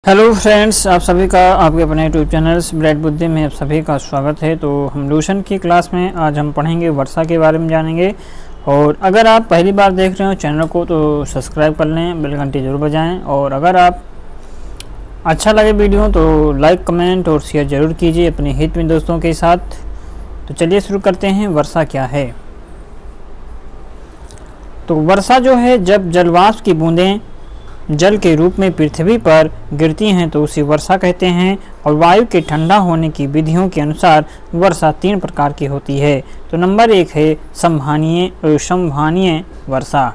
Hello friends, आप सभी का आपके अपने यूट्यूब चैनल ब्राइट बुद्धि में आप सभी का स्वागत है। तो हम ट्यूशन की क्लास में आज हम पढ़ेंगे वर्षा के बारे में जानेंगे। और अगर आप पहली बार देख रहे हो चैनल को तो सब्सक्राइब कर लें, बेल घंटी जरूर बजाएं। और अगर आप अच्छा लगे वीडियो तो लाइक कमेंट और शेयर ज़रूर कीजिए अपने हित में दोस्तों के साथ। तो चलिए शुरू करते हैं। वर्षा क्या है? तो वर्षा जो है, जब जलवाष्प की बूंदें जल के रूप में पृथ्वी पर गिरती हैं तो उसे वर्षा कहते हैं। और वायु के ठंडा होने की विधियों के अनुसार वर्षा 3 प्रकार की होती है। तो नंबर 1 है संवहनीय वर्षा।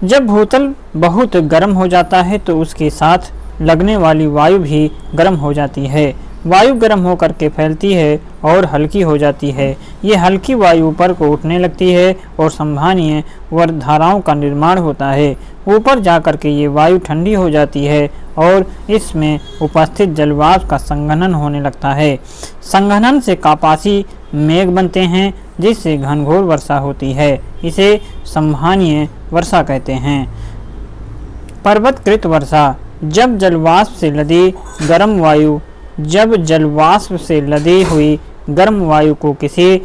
जब भूतल बहुत गर्म हो जाता है तो उसके साथ लगने वाली वायु भी गर्म हो जाती है। वायु गर्म होकर के फैलती है और हल्की हो जाती है। ये हल्की वायु ऊपर को उठने लगती है और संवहनीय धाराओं का निर्माण होता है। ऊपर जाकर के ये वायु ठंडी हो जाती है और इसमें उपस्थित जलवाष्प का संघनन होने लगता है। संघनन से कापासी मेघ बनते हैं जिससे घनघोर वर्षा होती है। इसे संवहनीय वर्षा कहते हैं। पर्वतकृत वर्षा। जब जलवाष्प से लदी हुई गर्म वायु को किसी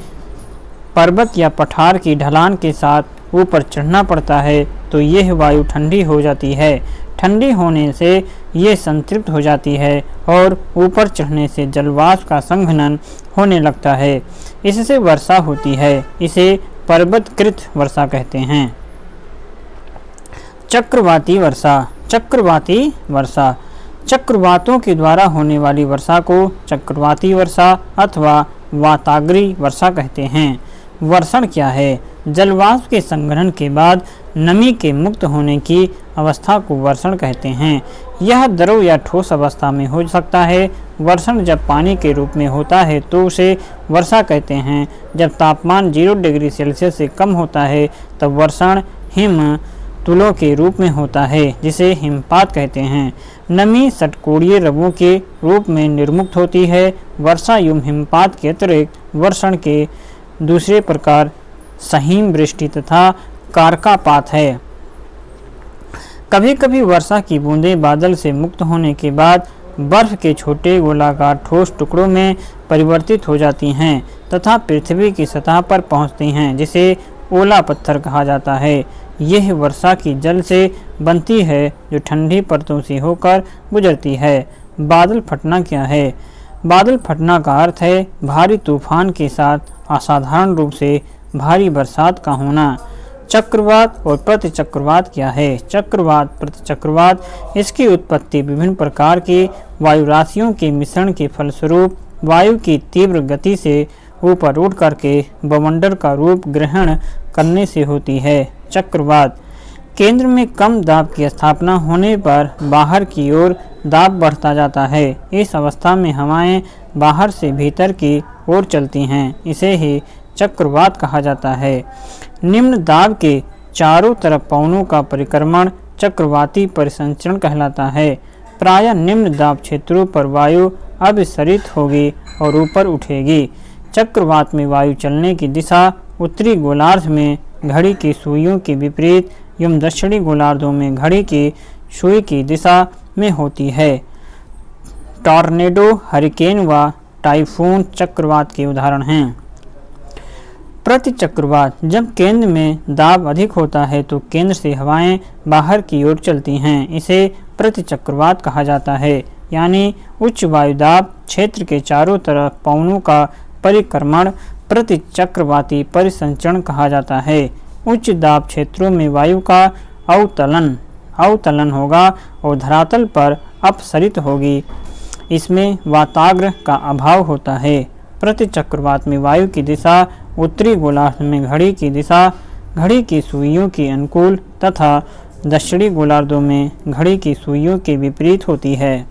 पर्वत या पठार की ढलान के साथ ऊपर चढ़ना पड़ता है तो यह वायु ठंडी हो जाती है। ठंडी होने से ये संतृप्त हो जाती है और ऊपर चढ़ने से जलवाष्प का संघनन होने लगता है। इससे वर्षा होती है। इसे पर्वतकृत वर्षा कहते हैं। चक्रवाती वर्षा। चक्रवातों के द्वारा होने वाली वर्षा को चक्रवाती वर्षा अथवा वाताग्री वर्षा कहते हैं। वर्षण क्या है? जलवाष्प के संघनन के बाद नमी के मुक्त होने की अवस्था को वर्षण कहते हैं। यह द्रव या ठोस अवस्था में हो सकता है। वर्षण जब पानी के रूप में होता है तो उसे वर्षा कहते हैं। जब तापमान 0 डिग्री सेल्सियस से कम होता है तब वर्षण हिम तुलों के रूप में होता है जिसे हिमपात कहते हैं। नमी षटकोणीय रवों के रूप में निर्मुक्त होती है। वर्षा एवं हिमपात के अतिरिक्त वर्षण के दूसरे प्रकार सहीम वृष्टि तथा कारकापात है। कभी कभी वर्षा की बूंदें बादल से मुक्त होने के बाद बर्फ के छोटे गोलाकार ठोस टुकड़ों में परिवर्तित हो जाती हैं तथा पृथ्वी की सतह पर पहुंचती हैं जिसे ओला पत्थर कहा जाता है। यह वर्षा की जल से बनती है जो ठंडी परतों से होकर गुजरती है। बादल फटना क्या है? बादल फटना का अर्थ है भारी तूफान के साथ असाधारण रूप से भारी बरसात का होना। चक्रवात और प्रतिचक्रवात क्या है? चक्रवात, प्रतिचक्रवात इसकी उत्पत्ति विभिन्न प्रकार की वायु राशियों के मिश्रण के फलस्वरूप वायु की तीव्र गति से ऊपर उठ करके बवंडर का रूप ग्रहण करने से होती है। चक्रवात केंद्र में कम दाब की स्थापना होने पर बाहर की ओर दाब बढ़ता जाता है। इस अवस्था में हवाएं बाहर से भीतर की ओर चलती हैं। इसे ही चक्रवात कहा जाता है। निम्न दाब के चारों तरफ पवनों का परिक्रमण चक्रवाती परिसंचरण कहलाता है। प्रायः निम्न दाब क्षेत्रों पर वायु अभिसरित होगी और ऊपर उठेगी। चक्रवात में वायु चलने की दिशा उत्तरी गोलार्ध में घड़ी की सुइयों के विपरीत एवं दक्षिणी गोलार्धों में घड़ी की सुई की दिशा में होती है। टॉर्नेडो, हरिकेन व टाइफून चक्रवात के उदाहरण हैं। प्रतिचक्रवात। जब केंद्र में दाब अधिक होता है तो केंद्र से हवाएं बाहर की ओर चलती हैं। इसे प्रतिचक्रवात कहा जाता है। यानी उच्च वायुदाब क्षेत्र के चारों तरफ पवनों का परिक्रमण प्रतिचक्रवाती परिसंचरण कहा जाता है। उच्च दाब क्षेत्रों में वायु का अवतलन होगा और धरातल पर अपसरित होगी। इसमें वाताग्र का अभाव होता है। प्रतिचक्रवात में वायु की दिशा उत्तरी गोलार्ध में घड़ी की दिशा घड़ी की सुइयों के अनुकूल तथा दक्षिणी गोलार्धों में घड़ी की सुइयों के विपरीत होती है।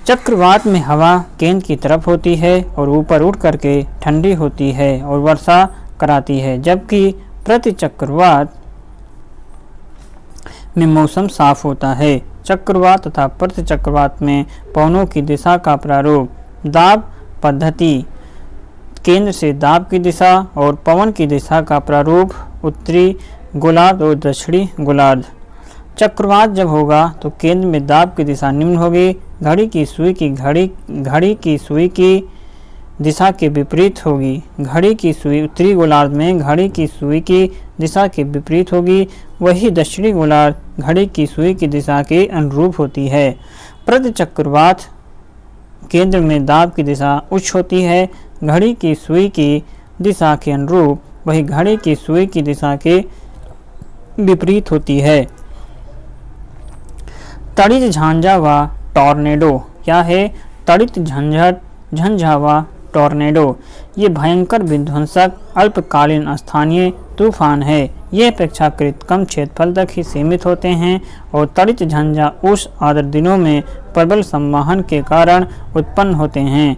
चक्रवात में हवा केंद्र की तरफ होती है और ऊपर उठ करके ठंडी होती है और वर्षा कराती है, जबकि प्रतिचक्रवात में मौसम साफ होता है। चक्रवात तथा प्रतिचक्रवात में पवनों की दिशा का प्रारूप दाब पद्धति केंद्र से दाब की दिशा और पवन की दिशा का प्रारूप उत्तरी गोलार्ध और दक्षिणी गोलार्ध। चक्रवात जब होगा तो केंद्र में दाब की दिशा निम्न होगी, घड़ी की सुई की दिशा के विपरीत होगी। घड़ी की सुई उत्तरी गोलार्ध में घड़ी की सुई की दिशा के विपरीत होगी, वही दक्षिणी गोलार्ध घड़ी की सुई की दिशा के अनुरूप होती है। प्रति चक्रवात केंद्र में दाब की दिशा उच्च होती है, घड़ी की सुई की दिशा के अनुरूप, वही घड़ी की सुई की दिशा के विपरीत होती है। तड़ित झांझा व टॉर्नेडो क्या है? तड़ित झंझा व टॉर्नेडो ये भयंकर विध्वंसक अल्पकालीन स्थानीय तूफान है। ये अपेक्षाकृत कम क्षेत्रफल तक ही सीमित होते हैं और तड़ित झंझा उस आर्द्र दिनों में प्रबल संवहन के कारण उत्पन्न होते हैं।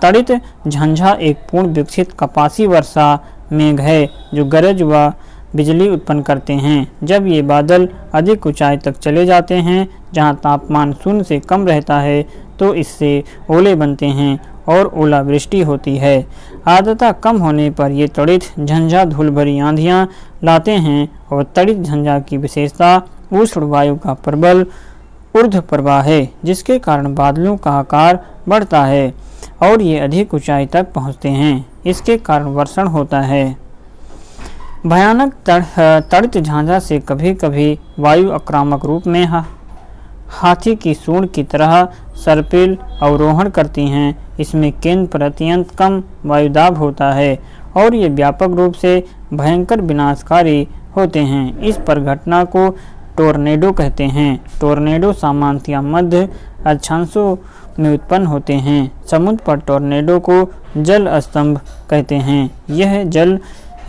तड़ित झंझा एक पूर्ण विकसित कपासी वर्षा मेघ है जो गरज व बिजली उत्पन्न करते हैं। जब ये बादल अधिक ऊंचाई तक चले जाते हैं जहां तापमान शून्य से कम रहता है तो इससे ओले बनते हैं और ओलावृष्टि होती है। आर्द्रता कम होने पर ये तड़ित झंझा धूल भरी आंधियाँ लाते हैं और तड़ित झंझा की विशेषता उष्ण वायु का प्रबल ऊर्ध्व प्रवाह है जिसके कारण बादलों का आकार बढ़ता है और ये अधिक ऊंचाई तक पहुँचते हैं। इसके कारण वर्षण होता है। भयानक तड़ित झांझा से कभी कभी वायु आक्रामक रूप में हाथी की सूंड की तरह सर्पिल अवरोहण करती हैं। इसमें केंद्र पर अत्यंत कम वायुदाब होता है और ये व्यापक रूप से भयंकर विनाशकारी होते हैं। इस परिघटना को टोर्नेडो कहते हैं। टोर्नेडो सामान्यतः मध्य अक्षांशों में उत्पन्न होते हैं। समुद्र पर टोर्नेडो को जल स्तंभ कहते हैं। यह जल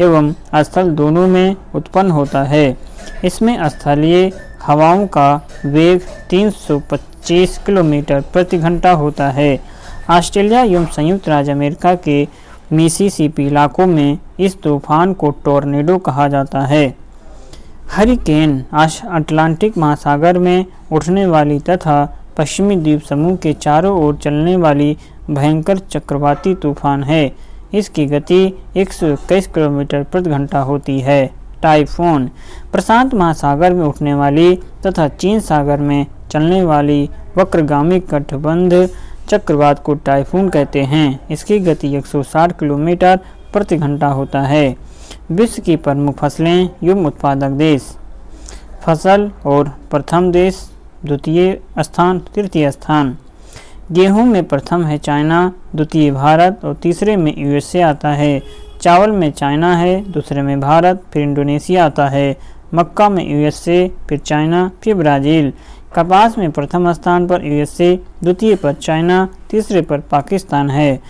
एवं स्थल दोनों में उत्पन्न होता है। इसमें स्थलीय हवाओं का वेग 325 किलोमीटर प्रति घंटा होता है। ऑस्ट्रेलिया एवं संयुक्त राज्य अमेरिका के मिसिसिपी इलाकों में इस तूफान को टोर्नेडो कहा जाता है। हरिकेन अटलांटिक महासागर में उठने वाली तथा पश्चिमी द्वीप समूह के चारों ओर चलने वाली भयंकर चक्रवाती तूफान है। इसकी गति 121 किलोमीटर प्रति घंटा होती है। टाइफून प्रशांत महासागर में उठने वाली तथा चीन सागर में चलने वाली वक्रगामी कटिबंध चक्रवात को टाइफून कहते हैं। इसकी गति 160 किलोमीटर प्रति घंटा होता है। विश्व की प्रमुख फसलें एवं उत्पादक देश। फसल और प्रथम देश, द्वितीय स्थान, तृतीय स्थान। गेहूं में प्रथम है चाइना, द्वितीय भारत और तीसरे में यूएसए आता है। चावल में चाइना है, दूसरे में भारत, फिर इंडोनेशिया आता है। मक्का में यूएसए, फिर चाइना, फिर ब्राज़ील। कपास में प्रथम स्थान पर यूएसए, द्वितीय पर चाइना, तीसरे पर पाकिस्तान है।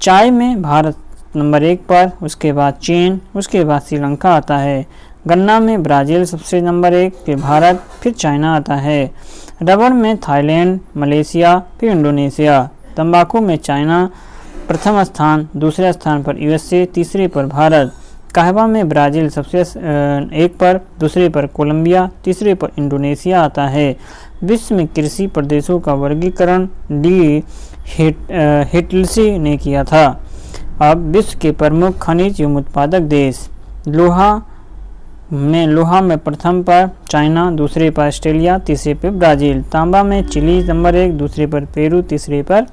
चाय में भारत नंबर 1 पर, उसके बाद चीन, उसके बाद श्रीलंका आता है। गन्ना में ब्राज़ील सबसे नंबर 1, फिर भारत, फिर चाइना आता है। रबड़ में थाईलैंड, मलेशिया, फिर इंडोनेशिया। तंबाकू में चाइना प्रथम स्थान, दूसरे स्थान पर यूएसए, तीसरे पर भारत। कहवा में ब्राज़ील सबसे 1 पर, दूसरे पर कोलंबिया, तीसरे पर इंडोनेशिया आता है। विश्व में कृषि प्रदेशों का वर्गीकरण डी हिटलसी ने किया था। अब विश्व के प्रमुख खनिज एवं उत्पादक देश। लोहा में प्रथम पर चाइना, दूसरे पर ऑस्ट्रेलिया, तीसरे पर ब्राज़ील। तांबा में चिली नंबर 1, दूसरे पर पेरू, तीसरे पर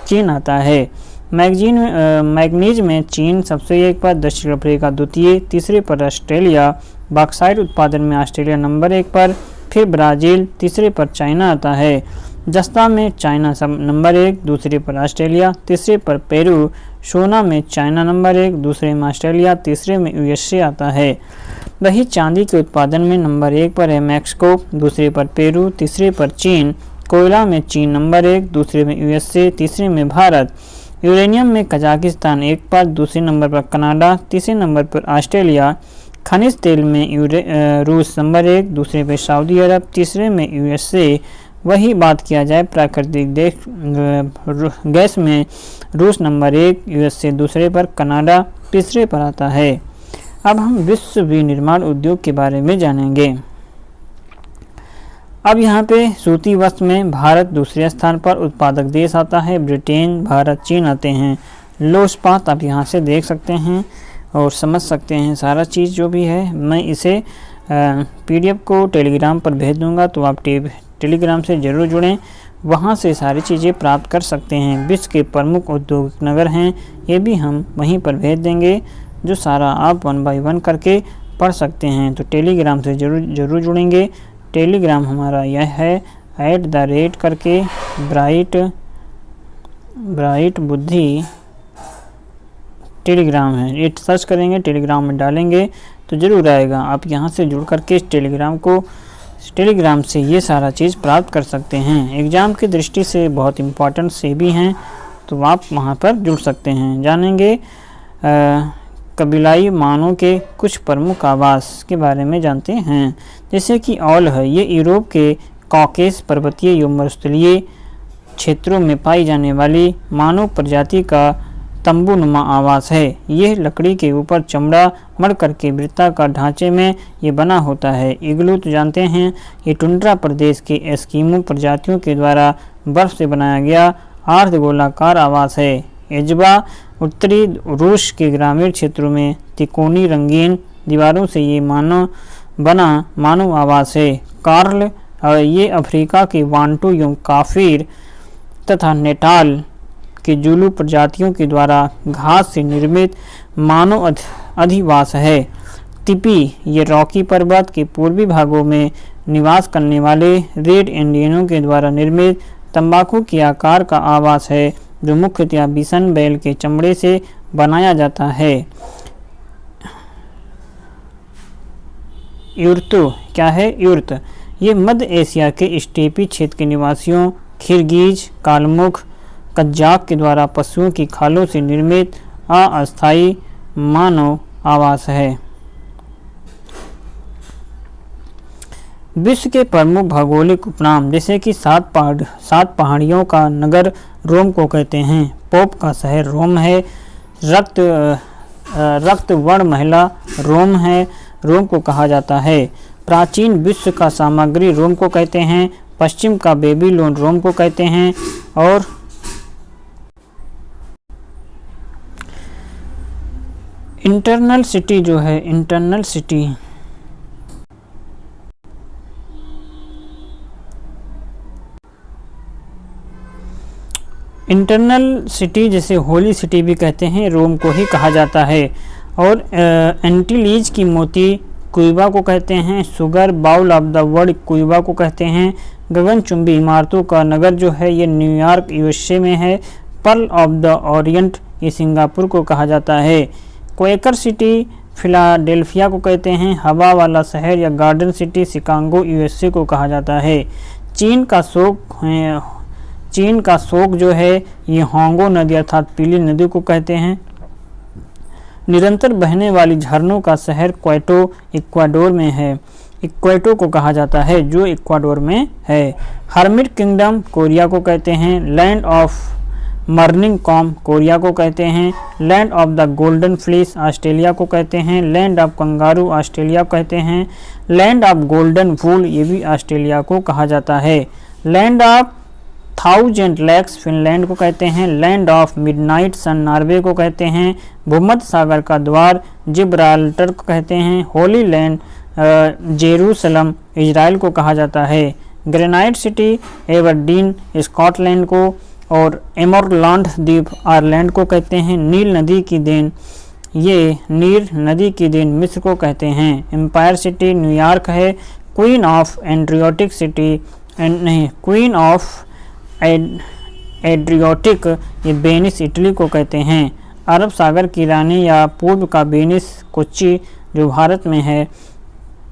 चीन आता है। मैग्नीज में चीन सबसे 1 पर, दक्षिण अफ्रीका द्वितीय, तीसरे पर ऑस्ट्रेलिया। बॉक्साइट उत्पादन में ऑस्ट्रेलिया नंबर 1 पर, फिर ब्राज़ील, तीसरे पर चाइना आता है। जस्ता में चाइना नंबर 1, दूसरे पर ऑस्ट्रेलिया, तीसरे पर पेरू। सोना में चाइना नंबर 1, दूसरे में ऑस्ट्रेलिया, तीसरे में यूएसए आता है। वही चांदी के उत्पादन में नंबर 1 पर है मैक्सिको, दूसरे पर पेरू, तीसरे पर चीन। कोयला में चीन नंबर 1, दूसरे में यूएसए, तीसरे में भारत। यूरेनियम में कजाकिस्तान 1 पर, दूसरे नंबर पर कनाडा, तीसरे नंबर पर ऑस्ट्रेलिया। खनिज तेल में रूस नंबर 1, दूसरे पर सऊदी अरब, तीसरे में यूएसए। वही बात किया जाए प्राकृतिक गैस में रूस नंबर 1, यूएसए दूसरे पर, कनाडा तीसरे पर आता है। अब हम विश्व विनिर्माण उद्योग के बारे में जानेंगे। अब यहाँ पे सूती वस्त्र में भारत दूसरे स्थान पर उत्पादक देश आता है। ब्रिटेन, भारत, चीन आते हैं। लो इस्पात आप यहाँ से देख सकते हैं और समझ सकते हैं सारा चीज़ जो भी है। मैं इसे PDF को टेलीग्राम पर भेज दूंगा, तो आप टेलीग्राम से ज़रूर जुड़ें, वहाँ से सारी चीज़ें प्राप्त कर सकते हैं। विश्व के प्रमुख औद्योगिक नगर हैं, ये भी हम वहीं पर भेज देंगे, जो सारा आप 1 बाय 1 करके पढ़ सकते हैं। तो टेलीग्राम से ज़रूर जुड़ेंगे। टेलीग्राम हमारा यह है @ करके ब्राइट बुद्धि टेलीग्राम है, ये सर्च करेंगे, टेलीग्राम में डालेंगे तो ज़रूर आएगा। आप यहाँ से जुड़ करके टेलीग्राम से ये सारा चीज़ प्राप्त कर सकते हैं। एग्ज़ाम की दृष्टि से बहुत इम्पोर्टेंट से भी हैं, तो आप वहाँ पर जुड़ सकते हैं। जानेंगे कबीलाई मानों के कुछ प्रमुख आवास के बारे में जानते हैं, जैसे कि औल है, ये यूरोप के कॉकेस पर्वतीय एवं मरुस्थलीय क्षेत्रों में पाई जाने वाली मानव प्रजाति का तंबूनुमा आवास है। यह लकड़ी के ऊपर चमड़ा मड़ करके वृत्ताकार ढांचे में ये बना होता है। इग्लू तो जानते हैं, ये टुंड्रा प्रदेश के एस्किमो प्रजातियों के द्वारा बर्फ से बनाया गया अर्धगोलाकार आवास है। एजबा उत्तरी रूस के ग्रामीण क्षेत्रों में तिकोनी रंगीन दीवारों से ये मानव आवास है। कार्ल ये अफ्रीका के वांटू एवं काफिर तथा नेटाल के जुलू प्रजातियों के द्वारा घास से निर्मित मानव अधिवास है। तिपी ये रॉकी पर्वत के पूर्वी भागों में निवास करने वाले रेड इंडियनों के द्वारा निर्मित तंबाकू के आकार का आवास है, जो मुख्यतः बिसन बैल के चमड़े से बनाया जाता है। यूर्तु क्या है? यूर्त ये मध्य एशिया के स्टेपी क्षेत्र के निवासियों खिरगीज, कालमुख, कज्जाक के द्वारा पशुओं की खालों से निर्मित अस्थायी मानव आवास है। विश्व के प्रमुख भौगोलिक उपनाम, जैसे कि 7 पहाड़ियों का नगर रोम को कहते हैं। पोप का शहर रोम है। रक्त वर्ण महिला रोम है, रोम को कहा जाता है। प्राचीन विश्व का सामग्री रोम को कहते हैं। पश्चिम का बेबीलोन रोम को कहते हैं। और इंटरनल सिटी जो है, इंटरनल सिटी जैसे होली सिटी भी कहते हैं, रोम को ही कहा जाता है। और एंटीलीज की मोती क्यूबा को कहते हैं। Sugar bowl of the world Cuba को कहते हैं। गगनचुंबी इमारतों का नगर जो है ये न्यूयॉर्क USA में है। पर्ल ऑफ द ओरिएंट ये सिंगापुर को कहा जाता है। क्वेकर सिटी फिलाडेल्फिया को कहते हैं। हवा वाला शहर या गार्डन सिटी शिकागो USA को कहा जाता है। चीन का शोक जो है ये होंगो नदी अर्थात पीली नदी को कहते हैं। निरंतर बहने वाली झरनों का शहर क्वेटो इक्वाडोर में है, इक्वेटो को कहा जाता है, जो इक्वाडोर में है। हर्मिट किंगडम कोरिया को कहते हैं। Land of morning com Korea को कहते हैं। Land of the golden fleece Australia को कहते हैं। लैंड ऑफ कंगारू ऑस्ट्रेलिया को कहते हैं। लैंड ऑफ गोल्डन वूल ये भी ऑस्ट्रेलिया को कहा जाता है। लैंड ऑफ 1000 लेक्स फिनलैंड को कहते हैं। Land of midnight sun Norway को कहते हैं। भूमध्य सागर का द्वार जिब्राल्टर को कहते हैं। होली लैंड जेरूसलम इजराइल को कहा जाता है। ग्रेनाइट सिटी एबरडीन स्कॉटलैंड को और एमोरलैंड द्वीप आयरलैंड को कहते हैं। नील नदी की देन मिस्र को कहते हैं। एम्पायर सिटी न्यूयॉर्क है। क्वीन ऑफ एड्रियोटिक ये वेनिस इटली को कहते हैं। अरब सागर की रानी या पूर्व का वेनिस कोच्चि जो भारत में है।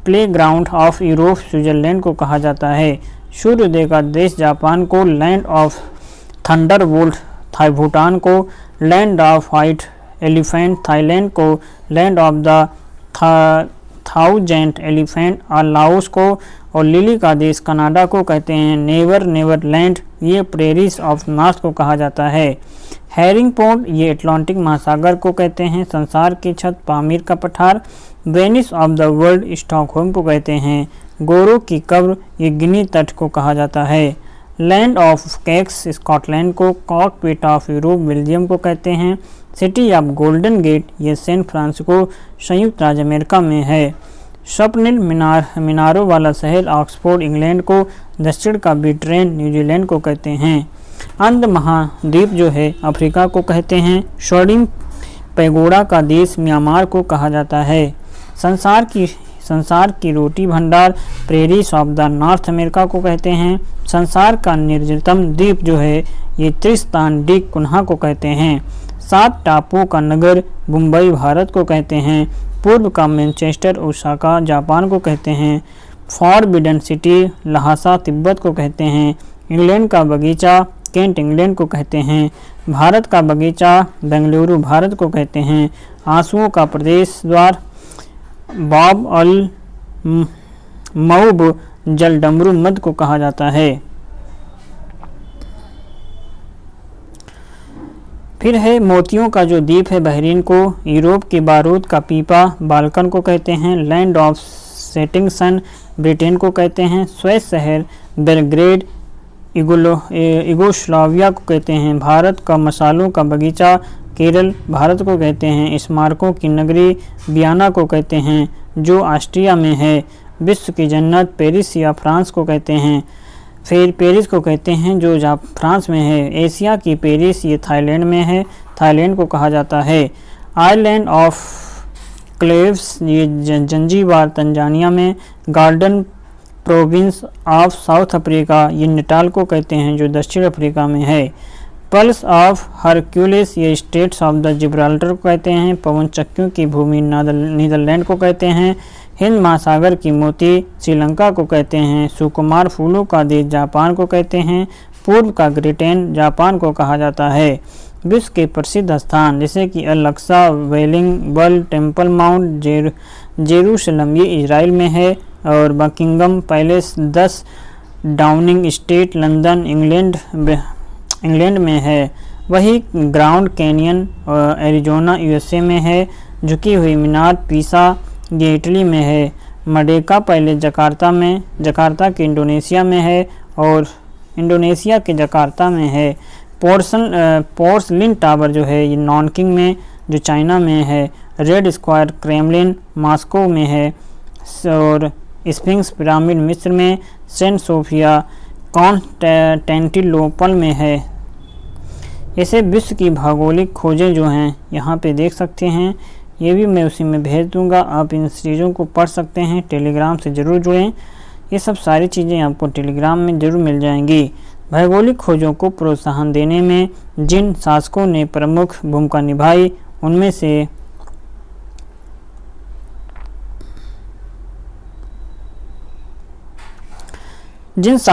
प्लेग्राउंड ऑफ यूरोप स्विट्जरलैंड को कहा जाता है। सूर्योदय का देश जापान को। लैंड ऑफ थंडरबोल्ट भूटान को। Land of white elephant Thailand को। Land of the 1000 elephant Laos को। और लिली का देश कनाडा को कहते हैं। नेवरलैंड ये प्रेरिस ऑफ नॉर्थ को कहा जाता है। हैरिंग पॉन्ड ये अटलांटिक महासागर को कहते हैं। संसार की छत पामीर का पठार Venice of the world Stockholm को कहते हैं। गोरो की कब्र ये गिनी तट को कहा जाता है। लैंड ऑफ कैक्स स्कॉटलैंड को। कॉकपिट ऑफ यूरोप बेल्जियम को कहते हैं। सिटी ऑफ गोल्डन गेट ये सैन फ्रांसिस्को संयुक्त राज्य अमेरिका में है। स्वप्निल मीनारों वाला शहर ऑक्सफोर्ड इंग्लैंड को, दक्षिण का ब्रिटेन न्यूजीलैंड को कहते हैं। अंध महाद्वीप जो है अफ्रीका को कहते हैं। स्वर्णिम पैगोडा का देश म्यांमार को कहा जाता है। संसार की रोटी भंडार प्रेरिस ऑफ द नॉर्थ अमेरिका को कहते हैं। संसार का निर्जनतम द्वीप जो है ये त्रिस्तान डी कुन्हा को कहते हैं। 7 टापुओं का नगर मुंबई भारत को कहते हैं। पूर्व का मैनचेस्टर ओसाका जापान को कहते हैं। फॉरबिडन सिटी लहासा तिब्बत को कहते हैं। इंग्लैंड का बगीचा केंट इंग्लैंड को कहते हैं। भारत का बगीचा बेंगलुरु भारत को कहते हैं। आंसुओं का प्रदेश द्वार बाब अल मऊब जलडमरू मध्य को कहा जाता है। फिर है मोतियों का जो द्वीप है बहरीन को, यूरोप के बारूद का पीपा बाल्कन को कहते हैं। Land of setting sun Britain को कहते हैं। स्विस शहर बेलग्रेड युगोस्लाविया को कहते हैं। भारत का मसालों का बगीचा केरल भारत को कहते हैं। स्मारकों की नगरी वियना को कहते हैं जो ऑस्ट्रिया में है। विश्व की जन्नत पेरिस या फ्रांस को कहते हैं। फिर पेरिस को कहते हैं जो फ्रांस में है। एशिया की पेरिस ये थाईलैंड में है, थाईलैंड को कहा जाता है। आइलैंड ऑफ क्लेव्स ये जंजीबार तंजानिया में। Garden province of south Africa ये नटाल को कहते हैं जो दक्षिण अफ्रीका में है। पल्स ऑफ हरक्यूलिस ये स्टेट्स ऑफ द जिब्राल्टर को कहते हैं। पवन चक्कियों की भूमि नीदरलैंड को कहते हैं। हिंद महासागर की मोती श्रीलंका को कहते हैं। सुकुमार फूलों का देश जापान को कहते हैं। पूर्व का ब्रिटेन जापान को कहा जाता है। विश्व के प्रसिद्ध स्थान जैसे कि अल-अक्सा वेलिंग वर्ल्ड टेम्पल माउंट जेरूशलम ये इजराइल में है। और Buckingham palace 10 Downing street London England में है। वही ग्राउंड कैनियन एरिजोना यूएसए में है। झुकी हुई मीनार पीसा ये इटली में है। मडेका पैलेस जकार्ता के इंडोनेशिया में है और इंडोनेशिया के जकार्ता में है। पोर्सलिन टावर जो है ये नॉनकिंग में जो चाइना में है। रेड स्क्वायर क्रेमलिन मॉस्को में है और स्फिंक्स पिरामिड मिस्र में। सेंट सोफिया कॉन्स्टेंटिनोपल में है। ऐसे विश्व की भौगोलिक खोजें जो हैं यहाँ पे देख सकते हैं, ये भी मैं उसी में भेज दूंगा। आप इन चीज़ों को पढ़ सकते हैं। टेलीग्राम से ज़रूर जुड़ें, ये सब सारी चीज़ें आपको टेलीग्राम में ज़रूर मिल जाएंगी। भौगोलिक खोजों को प्रोत्साहन देने में जिन शासकों ने प्रमुख भूमिका निभाई उनमें से उनमें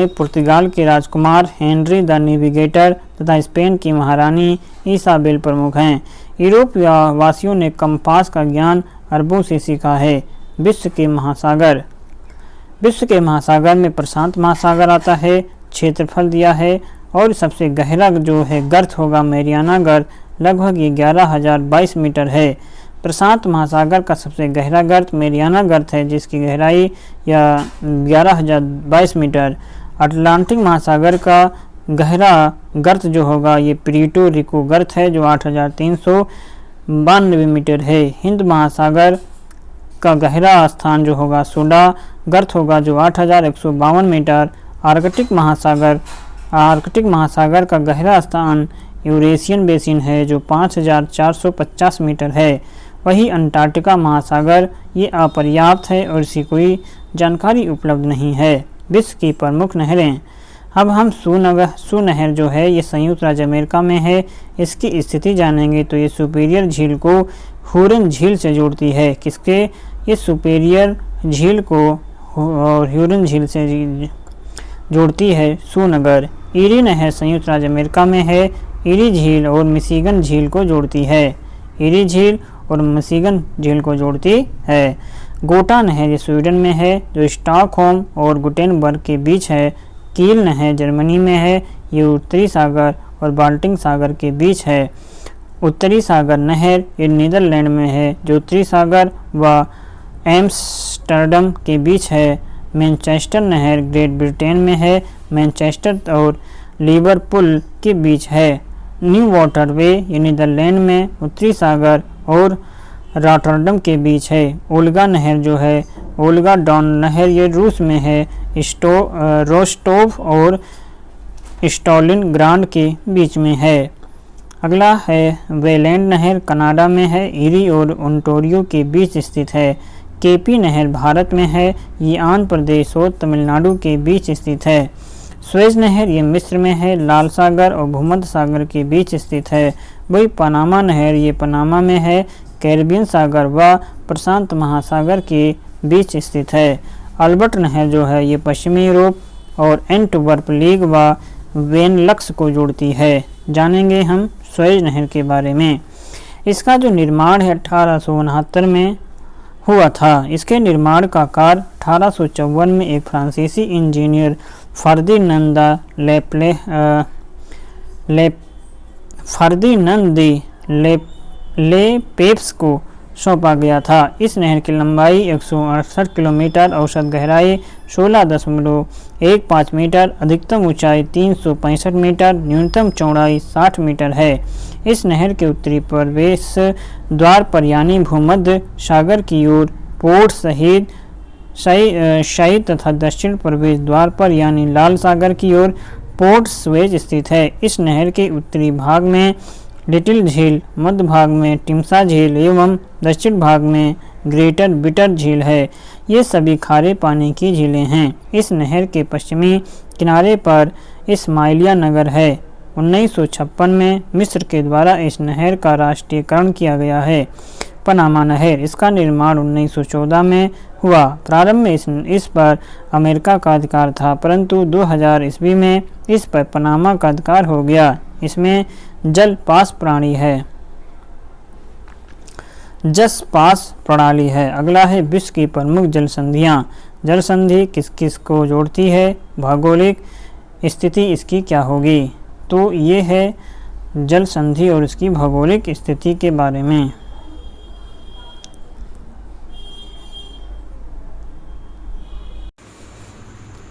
पुर्तगाल के राजकुमार हेनरी द नेविगेटर तथा स्पेन की महारानी इसाबेल प्रमुख हैं। यूरोप वासियों ने कंपास का ज्ञान अरबों से सीखा है। विश्व के महासागर में प्रशांत महासागर आता है। क्षेत्रफल दिया है और सबसे गहरा जो है गर्त होगा मैरियाना गर्त, लगभग 11,022 मीटर है। प्रशांत महासागर का सबसे गहरा गर्त मैरियाना गर्त है जिसकी गहराई या 11,022 मीटर। अटलांटिक महासागर का गहरा गर्त जो होगा ये प्यूर्टो रिको गर्त है जो 8,392 मीटर है। हिंद महासागर का गहरा स्थान जो होगा सोडा गर्त होगा जो 8,152 मीटर। आर्कटिक महासागर का गहरा स्थान यूरेशियन बेसिन है जो 5,450 मीटर है। वही अंटार्कटिका महासागर ये अपर्याप्त है और इसकी कोई जानकारी उपलब्ध नहीं है। विश्व की प्रमुख नहरें, अब हम सू नहर जो है ये संयुक्त राज्य अमेरिका में है। इसकी स्थिति जानेंगे तो ये सुपीरियर झील को हुरन झील से जोड़ती है। किसके? ये सुपीरियर झील को और ह्यूरन झील से जोड़ती है सूनगर। ईरी नहर संयुक्त राज्य अमेरिका में है। ईरी झील और मिशिगन झील को जोड़ती है। ईरी झील और मिशिगन झील को जोड़ती है। गोटा नहर ये स्वीडन में है जो स्टॉकहोम और गुटेनबर्ग के बीच है। कील नहर जर्मनी में है, ये उत्तरी सागर और बाल्टिक सागर के बीच है। उत्तरी सागर नहर ये नीदरलैंड में है जो उत्तरी सागर व एम्स्टर्डम के बीच है। मैनचेस्टर नहर ग्रेट ब्रिटेन में है, मैनचेस्टर और लिवरपूल के बीच है। न्यू वाटरवे ये नीदरलैंड में उत्तरी सागर और रॉटरडम के बीच है। ओल्गा नहर जो है, ओल्गा डॉन नहर, ये रूस में है, रोस्टोव और स्टॉलिनग्राड के बीच में है। अगला है वेलेंड नहर, कनाडा में है, ईरी और ओंटारियो के बीच स्थित है। केपी नहर भारत में है, ये आंध्र प्रदेश और तमिलनाडु के बीच स्थित है। स्वेज नहर ये मिस्र में है, लाल सागर और भूमध्य सागर के बीच स्थित है। वही पनामा नहर ये पनामा में है, कैरिबियन सागर व प्रशांत महासागर के बीच स्थित है। अल्बर्ट नहर जो है ये पश्चिमी यूरोप और एंटवर्प लीग व वेनलक्स को जोड़ती है। जानेंगे हम स्वेज नहर के बारे में। इसका जो निर्माण है 1869 में हुआ था। इसके निर्माण का कार्य 1854 में एक फ्रांसीसी इंजीनियर फर्दिनंद लेपेप्स को सौंपा गया था। इस नहर की लंबाई 168 किलोमीटर, औसत गहराई 16.15 मीटर, अधिकतम ऊंचाई 365 मीटर, न्यूनतम चौड़ाई 60 मीटर है। इस नहर के उत्तरी प्रवेश द्वार पर यानी भूमध्य सागर की ओर पोर्ट सईद तथा दक्षिण प्रवेश द्वार पर यानी लाल सागर की ओर पोर्ट स्वेज स्थित है। इस नहर के उत्तरी भाग में लिटिल झील, मध्य भाग में टिम्सा झील एवं दक्षिण भाग में ग्रेटर बिटर झील है। ये सभी खारे पानी की झीलें हैं। इस नहर के पश्चिमी किनारे पर इस्माइलिया नगर है। 1956 में मिस्र के द्वारा इस नहर का राष्ट्रीयकरण किया गया है। पनामा नहर, इसका निर्माण 1914 में हुआ। प्रारंभ में इस पर अमेरिका का अधिकार था, परंतु 2000 ईस्वी में इस पर पनामा का अधिकार हो गया। इसमें जल पास प्रणाली है, प्रणाली है। अगला है विश्व की प्रमुख जल संधियाँ। जल संधि किस किस को जोड़ती है, भौगोलिक स्थिति इसकी क्या होगी। तो ये है जल संधि और इसकी भौगोलिक स्थिति के बारे में।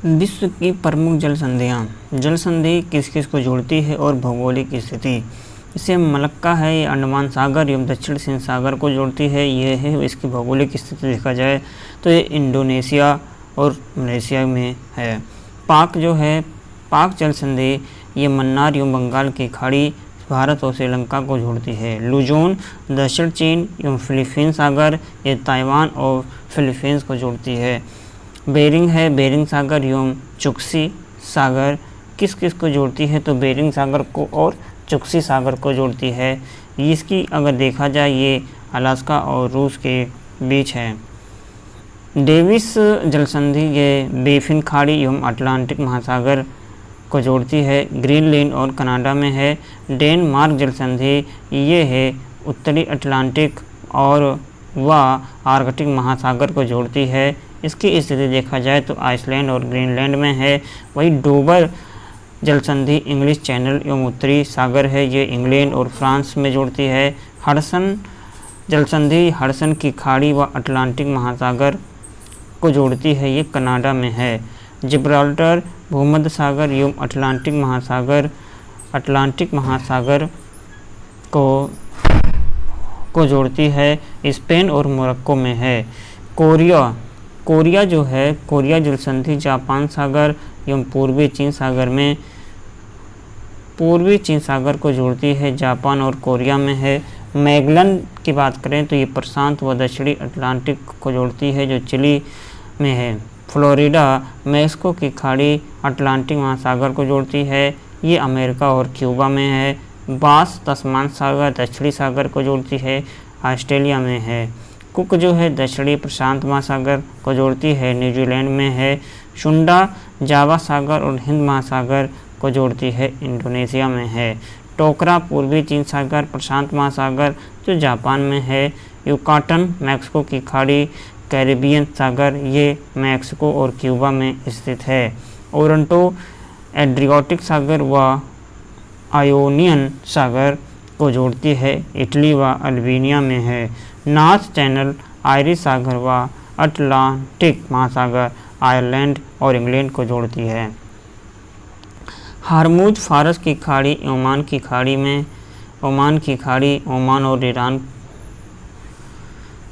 विश्व की प्रमुख जल संधियाँ। जल संधि किस किस को जोड़ती है और भौगोलिक स्थिति। इसे मलक्का है, ये अंडमान सागर एवं दक्षिण हिंद सागर को जोड़ती है। ये है इसकी भौगोलिक स्थिति देखा जाए तो ये इंडोनेशिया और मलेशिया में है। पाक जो है, पाक जल संधि ये मन्नार एवं बंगाल की खाड़ी भारत और श्रीलंका को जोड़ती है। लुजोन दक्षिण चीन एवं फिलीपींस सागर ये ताइवान और फिलीपींस को जोड़ती है। बेरिंग है, बेरिंग सागर एवं चुक्सी सागर किस किस को जोड़ती है, तो बेरिंग सागर को और चुक्सी सागर को जोड़ती है। इसकी अगर देखा जाए ये अलास्का और रूस के बीच है। डेविस जलसंधि ये बेफिन खाड़ी एवं अटलांटिक महासागर को जोड़ती है। ग्रीनलैंड और कनाडा में है। डेनमार्क जलसंधि ये है उत्तरी अटलांटिक और व आर्कटिक महासागर को जोड़ती है। इसकी स्थिति देखा जाए तो आइसलैंड और ग्रीनलैंड में है। वही डोबर जलसंधि इंग्लिश चैनल एवं उत्तरी सागर है, ये इंग्लैंड और फ्रांस में जोड़ती है। हडसन जलसंधि हडसन की खाड़ी व अटलांटिक महासागर को जोड़ती है, ये कनाडा में है। जिब्राल्टर भूमध्य सागर एवं अटलांटिक महासागर को जोड़ती है, स्पेन और मोरक्को में है। कोरिया जो है, कोरिया जलसंधि जापान सागर एवं पूर्वी चीन सागर को जोड़ती है, जापान और कोरिया में है। मैगलन की बात करें तो ये प्रशांत व दक्षिणी अटलांटिक को जोड़ती है, जो चिली में है। फ्लोरिडा मेक्सिको की खाड़ी अटलांटिक महासागर को जोड़ती है, ये अमेरिका और क्यूबा में है। बास तस्मान सागर दक्षिणी सागर को जोड़ती है, ऑस्ट्रेलिया में है। कुक जो है दक्षिणी प्रशांत महासागर को जोड़ती है, न्यूजीलैंड में है। सुंडा जावा सागर और हिंद महासागर को जोड़ती है, इंडोनेशिया में है। टोकरा पूर्वी चीन सागर प्रशांत महासागर जो जापान में है। युकाटन मैक्सिको की खाड़ी कैरिबियन सागर ये मैक्सिको और क्यूबा में स्थित है। ओरंटो एड्रियाटिक सागर व आयोनियन सागर को जोड़ती है, इटली व अल्बानिया में है। नॉर्थ चैनल आयरिश सागर व अटलांटिक महासागर आयरलैंड और इंग्लैंड को जोड़ती है। हार्मुज फारस की खाड़ी ओमान की खाड़ी और ईरान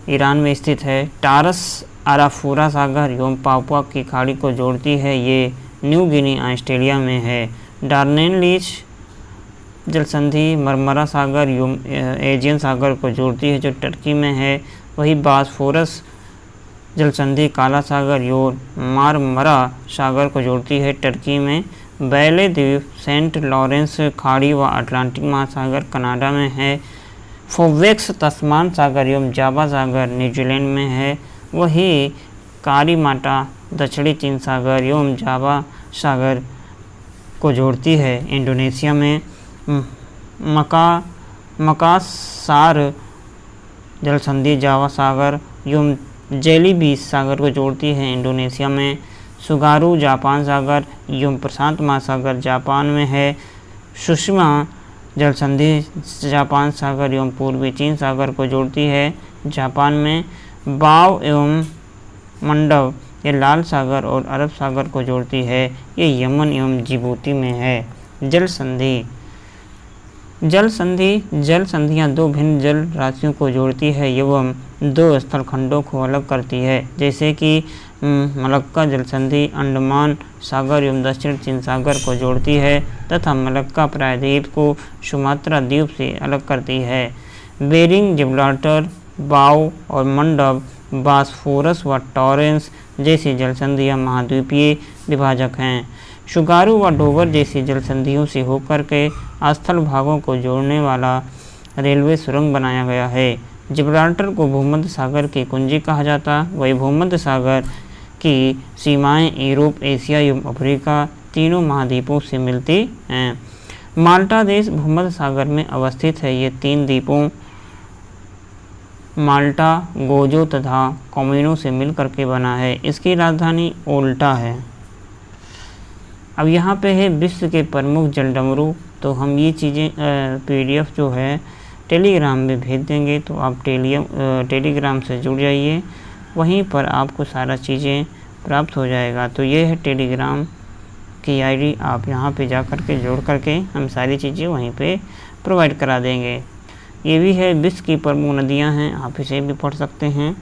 ईरान में स्थित है। टारस अराफोरा सागर एवं पापुआ की खाड़ी को जोड़ती है, ये न्यू गिनी ऑस्ट्रेलिया में है। डार्नेन लीच जल संधि मरमरा सागर एवं एजियन सागर को जोड़ती है, जो टर्की में है। वही बास्फोरस जल संधि काला सागर एवं मारमरा सागर को जोड़ती है, टर्की में। बैले द्वीप सेंट लॉरेंस खाड़ी व अटलांटिक महासागर कनाडा में है। फोवेक्स तस्मान सागर एवं जावा सागर न्यूजीलैंड में है। वही कारीमाटा दक्षिणी चीन सागर एवं जावा सागर को जोड़ती है, इंडोनेशिया में। मकासार जल संधि जावा सागर एवं जेलीबीस सागर को जोड़ती है, इंडोनेशिया में। सुगारू जापान सागर एवं प्रशांत महासागर जापान में है। सुषमा जल संधि जापान सागर एवं पूर्वी चीन सागर को जोड़ती है, जापान में। बाव एवं मंडव ये लाल सागर और अरब सागर को जोड़ती है, ये यमन एवं जिबूती में है। जल संधि जल संधियाँ दो भिन्न जल राशियों को जोड़ती है एवं दो स्थल खंडों को अलग करती है, जैसे कि मलक्का जल संधि अंडमान सागर एवं दक्षिण चीन सागर को जोड़ती है तथा मलक्का प्रायद्वीप को सुमात्रा द्वीप से अलग करती है। बेरिंग जिब्राल्टर बाव और मंडव बास्फोरस व टॉरेंस जैसी जल संधियाँ महाद्वीपीय विभाजक हैं। शुगारू व डोवर जैसी जल संधियों से होकर के स्थल भागों को जोड़ने वाला रेलवे सुरंग बनाया गया है। जिब्राल्टर को भूमध्य सागर की कुंजी कहा जाता, वही भूमध्य सागर की सीमाएं यूरोप, एशिया एवं अफ्रीका तीनों महाद्वीपों से मिलती हैं। माल्टा देश भूमध्य सागर में अवस्थित है। ये तीन द्वीपों माल्टा, गोजो तथा कॉमिनो से मिलकर के बना है। इसकी राजधानी ओल्टा है। अब यहाँ पे है विश्व के प्रमुख जलडमरू। तो हम ये चीज़ें PDF जो है टेलीग्राम में भेज देंगे, तो आप टेलीग्राम से जुड़ जाइए, वहीं पर आपको सारा चीज़ें प्राप्त हो जाएगा। तो ये है टेलीग्राम की ID, आप यहाँ पे जा कर के जोड़ करके हम सारी चीज़ें वहीं पे प्रोवाइड करा देंगे। ये भी है विश्व की प्रमुख नदियाँ हैं, आप इसे भी पढ़ सकते हैं।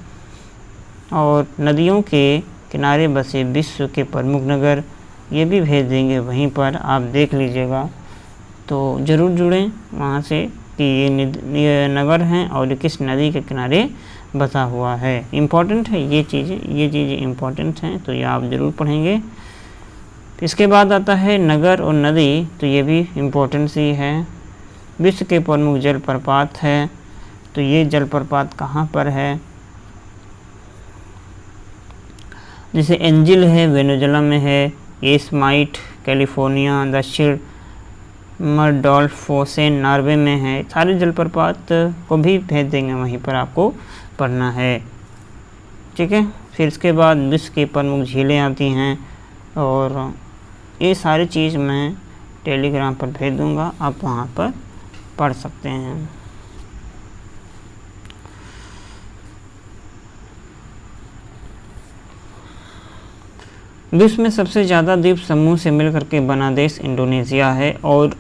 और नदियों के किनारे बसे विश्व के प्रमुख नगर, ये भी भेज देंगे, वहीं पर आप देख लीजिएगा। तो ज़रूर जुड़ें वहाँ से कि ये नगर हैं और किस नदी के किनारे बसा हुआ है। इम्पॉर्टेंट है ये चीज़ें इम्पॉर्टेंट हैं, तो ये आप ज़रूर पढ़ेंगे। इसके बाद आता है नगर और नदी, तो ये भी इम्पोर्टेंट सी है। विश्व के प्रमुख जलप्रपात है, तो ये जलप्रपात कहाँ पर है? जैसे एंजिल है वेनेजुएला में है, एस्माइट कैलिफोर्निया, दक्षिण मर्डोल्फोसेन नॉर्वे में है। सारे जलप्रपात को भी भेज देंगे, वहीं पर आपको पढ़ना है, ठीक है। फिर इसके बाद विश्व की प्रमुख झीलें आती हैं, और ये सारी चीज़ मैं टेलीग्राम पर भेज दूंगा, आप वहाँ पर पढ़ सकते हैं। विश्व में सबसे ज़्यादा द्वीप समूह से मिलकर के बना देश इंडोनेशिया है, और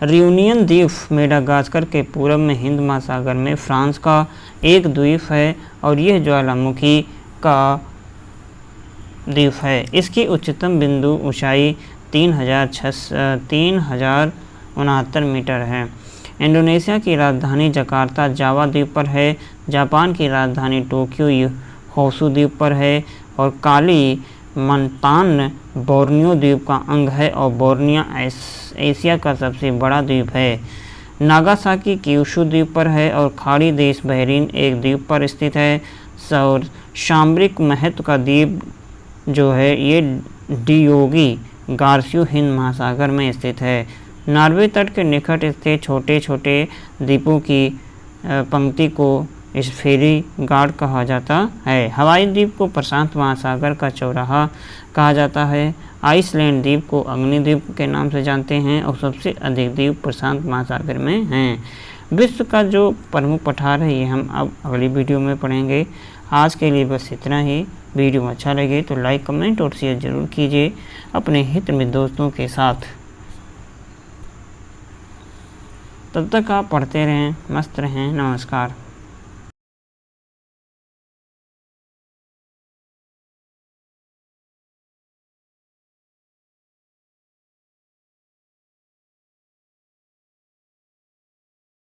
रियूनियन द्वीप मेडागास्कर के पूर्व में हिंद महासागर में फ्रांस का एक द्वीप है, और यह ज्वालामुखी का द्वीप है। इसकी उच्चतम बिंदु ऊंचाई 3069 मीटर है। इंडोनेशिया की राजधानी जकार्ता जावा द्वीप पर है। जापान की राजधानी टोक्यो होसू द्वीप पर है, और काली मंतान बोर्नियो द्वीप का अंग है, और बोर्निया एशिया का सबसे बड़ा द्वीप है। नागासाकी क्यूशू द्वीप पर है, और खाड़ी देश बहरीन एक द्वीप पर स्थित है। और सामरिक महत्व का द्वीप जो है ये डियोगी गार्सियो हिंद महासागर में स्थित है। नॉर्वे तट के निकट स्थित छोटे छोटे द्वीपों की पंक्ति को इस फेरी गार्ड कहा जाता है। हवाई द्वीप को प्रशांत महासागर का चौराहा कहा जाता है। आइसलैंड द्वीप को अग्निद्वीप के नाम से जानते हैं, और सबसे अधिक द्वीप प्रशांत महासागर में हैं। विश्व का जो प्रमुख पठार है ये हम अब अगली वीडियो में पढ़ेंगे। आज के लिए बस इतना ही। वीडियो अच्छा लगे तो लाइक, कमेंट और शेयर ज़रूर कीजिए अपने हित में दोस्तों के साथ। तब तक आप पढ़ते रहें, मस्त रहें। नमस्कार।